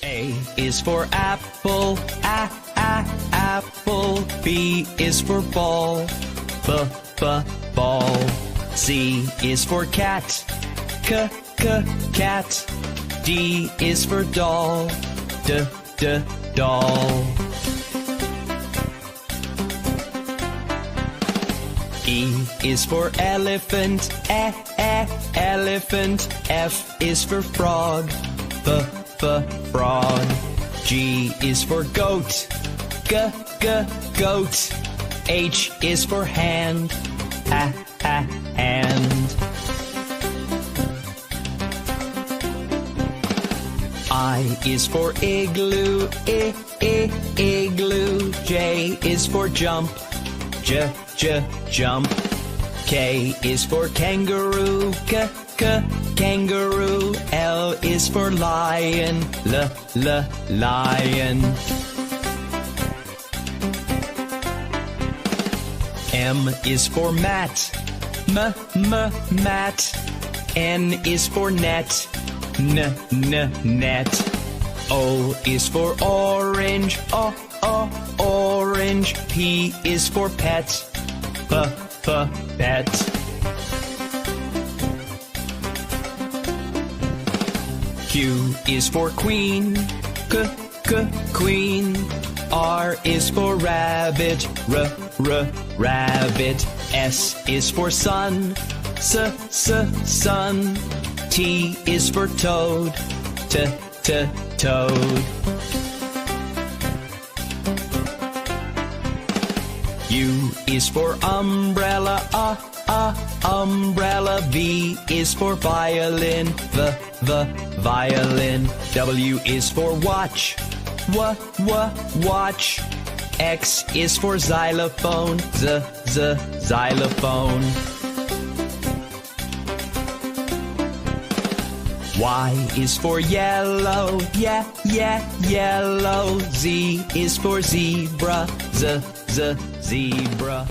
A is for apple, apple. B is for ball, ball. C is for cat, cat. D is for doll, doll. E is for elephant, elephant. F is for frog, frog. G is for goat, goat. H is for hand, hand. I is for igloo, igloo. J is for jump, jump. K is for kangaroo, kangaroo. L is for lion, lion. M is for mat, mat. N is for net, net. O is for orange, orange. P is for pet, pet. Q is for queen, queen. R is for rabbit, rabbit. S is for sun, sun. T is for toad, toad. U is for umbrella, umbrella. V is for violin, violin. W is for watch, watch. X is for xylophone, xylophone. Y is for yellow, yellow. Z is for zebra, zebra.